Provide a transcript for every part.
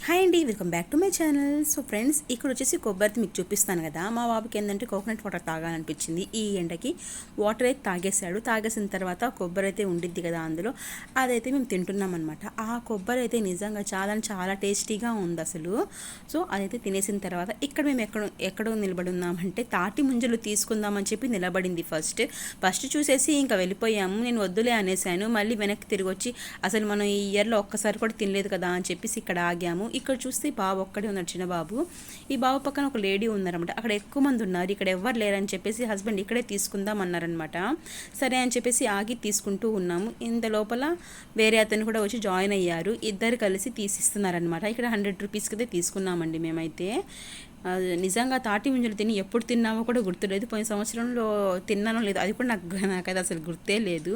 Hi అండి, welcome back to my channel. So friends, ఇక్కడ వచ్చేసి కొబ్బరిది మీకు చూపిస్తాను కదా. మా బాబుకి ఏంటంటే కోకోనట్ వాటర్ తాగాలనిపించింది. ఈ ఎండకి వాటర్ అయితే తాగేసాడు. తాగేసిన తర్వాత కొబ్బరి అయితే ఉండిద్ది కదా అందులో, అదైతే మేము తింటున్నాం అనమాట. ఆ కొబ్బరి అయితే నిజంగా చాలా టేస్టీగా ఉంది అసలు. సో అదైతే తినేసిన తర్వాత ఇక్కడ మేము ఎక్కడో నిలబడి ఉన్నామంటే తాటి ముంజలు తీసుకుందామని చెప్పి నిలబడింది. ఫస్ట్ చూసేసి ఇంకా వెళ్ళిపోయాము. నేను వద్దులే అనేసాను. మళ్ళీ వెనక్కి తిరిగి వచ్చి అసలు మనం ఈ ఇయర్లో ఒక్కసారి కూడా తినలేదు కదా అని చెప్పేసి ఇక్కడ ఆగాము. ఇక్కడ చూస్తే బాబు ఒక్కడే ఉన్నాడు, చిన్న బాబు. ఈ బాబు పక్కన ఒక లేడీ ఉన్నారనమాట. అక్కడ ఎక్కువ మంది ఉన్నారు, ఇక్కడ ఎవ్వరు లేరని చెప్పేసి హస్బెండ్ ఇక్కడే తీసుకుందాం అన్నారనమాట. సరే అని చెప్పేసి ఆగి తీసుకుంటూ ఉన్నాము. ఇంత లోపల వేరే అతను కూడా వచ్చి జాయిన్ అయ్యారు. ఇద్దరు కలిసి తీసిస్తున్నారనమాట. ఇక్కడ 100 రూపీస్కి అయితే తీసుకున్నామండి మేమైతే. నిజంగా తాటి ముంజలు తిని ఎప్పుడు తిన్నామో కూడా గుర్తులేదు. పోయిన సంవత్సరంలో తిన్నానో లేదు అది కూడా నాకైతే అసలు గుర్తే లేదు.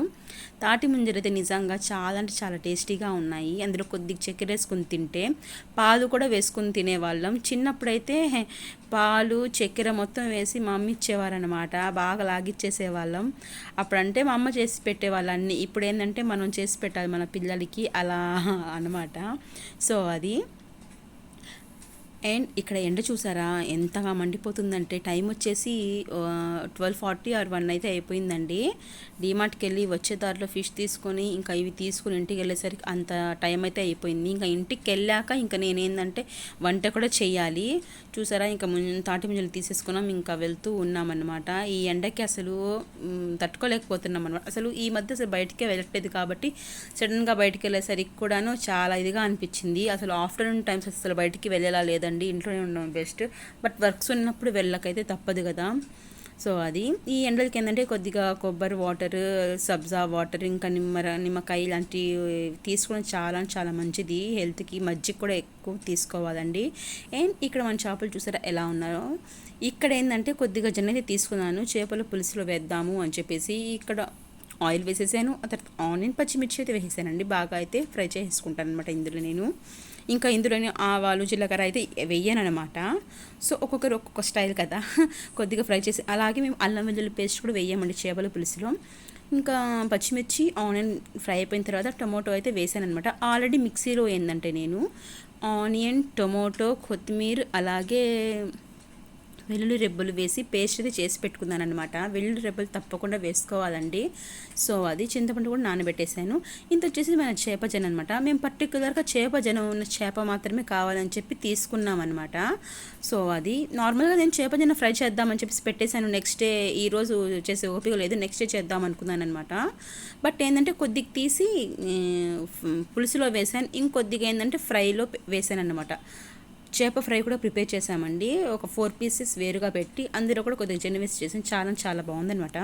తాటి ముంజలు అయితే నిజంగా చాలా అంటే చాలా టేస్టీగా ఉన్నాయి. అందులో కొద్దిగా చక్కెర వేసుకుని తింటే, పాలు కూడా వేసుకుని తినేవాళ్ళం. చిన్నప్పుడైతే పాలు చక్కెర మొత్తం వేసి మా అమ్మ ఇచ్చేవారనమాట. బాగా లాగిచ్చేసేవాళ్ళం. అప్పుడంటే మా అమ్మ చేసి పెట్టేవాళ్ళు అన్నీ. ఇప్పుడు ఏంటంటే మనం చేసి పెట్టాలి మన పిల్లలకి, అలా అనమాట. సో అది. అండ్ ఇక్కడ ఎండ చూసారా ఎంతగా మండిపోతుందంటే, టైం వచ్చేసి 12:40 or 1 అయితే అయిపోయిందండి. డీమార్ట్కి వెళ్ళి వచ్చే దారిలో ఫిష్ తీసుకొని ఇంకా ఇవి తీసుకుని ఇంటికి వెళ్ళేసరికి అంత టైం అయితే అయిపోయింది. ఇంకా ఇంటికి వెళ్ళాక ఇంకా నేనేందంటే వంట కూడా చేయాలి. చూసారా ఇంకా తాటి ముంజలు తీసేసుకున్నాం, ఇంకా వెళ్తూ ఉన్నామన్నమాట. ఈ ఎండకి అసలు తట్టుకోలేకపోతున్నాం అనమాట. అసలు ఈ మధ్య అసలు బయటికే వెళ్ళట్లేదు కాబట్టి సడన్గా బయటికి వెళ్ళేసరికి కూడాను చాలా ఇదిగా అనిపించింది. అసలు ఆఫ్టర్నూన్ టైమ్స్ అసలు బయటికి వెళ్ళేలా లేదండి, ఇంట్లోనే ఉండడం బెస్ట్. బట్ వర్క్స్ ఉన్నప్పుడు వెళ్ళకైతే తప్పదు కదా. సో అది. ఈ ఎండలకి ఏంటంటే కొద్దిగా కొబ్బరి వాటర్, సబ్జా వాటర్, ఇంకా నిమ్మకాయ ఇలాంటివి తీసుకోవడం చాలా మంచిది హెల్త్కి. మజ్జిగ కూడా ఎక్కువ తీసుకోవాలండి. అండ్ ఇక్కడ మన చేపలు చూసారా ఎలా ఉన్నారో. ఇక్కడ ఏంటంటే కొద్దిగా జొన్నైతే తీసుకున్నాను, చేపల పులుసులో వేద్దాము అని చెప్పేసి. ఇక్కడ ఆయిల్ వేసేసాను, ఆ తర్వాత ఆనియన్ పచ్చిమిర్చి అయితే వేసేసానండి. బాగా అయితే ఫ్రై చేసుకుంటాను అనమాట ఇందులో నేను. ఇంకా ఇందులోనే ఆవాలు జీలకర్ర అయితే వెయ్యను అనమాట. సో ఒక్కొక్కరు ఒక్కొక్క స్టైల్ కదా. కొద్దిగా ఫ్రై చేసి, అలాగే మేము అల్లం వెల్లుల్లి పేస్ట్ కూడా వేయమండి చేపల పులుసులో. ఇంకా పచ్చిమిర్చి ఆనియన్ ఫ్రై అయిపోయిన తర్వాత టొమాటో అయితే వేసాను అనమాట. ఆల్రెడీ మిక్సీలో ఏంటంటే నేను ఆనియన్, టొమాటో, కొత్తిమీర, అలాగే వెల్లుల్లి రెబ్బలు వేసి పేస్ట్ అయితే చేసి పెట్టుకున్నాను అనమాట. వెల్లుల్లి రెబ్బలు తప్పకుండా వేసుకోవాలండి. సో అది. చింతపండు కూడా నానబెట్టేశాను. ఇంత వచ్చేసి మన చేప జన అనమాట. మేము పర్టికులర్గా చేప జనం ఉన్న చేప మాత్రమే కావాలని చెప్పి తీసుకున్నాం అనమాట. సో అది. నార్మల్గా నేను చేప జన ఫ్రై చేద్దామని చెప్పేసి పెట్టేశాను. నెక్స్ట్ డే, ఈరోజు చేసే ఓపిక లేదు, నెక్స్ట్ డే చేద్దాం అనుకున్నాను అనమాట. బట్ ఏంటంటే కొద్దిగా తీసి పులుసులో వేసాను, ఇంకొద్దిగా ఏంటంటే ఫ్రైలో వేసాను అనమాట. చేప ఫ్రై కూడా ప్రిపేర్ చేసామండి. ఒక 4 పీసెస్ వేరుగా పెట్టి అందులో కూడా కొద్దిగా జెన్ వేసి చేసాను. చాలా బాగుందనమాట.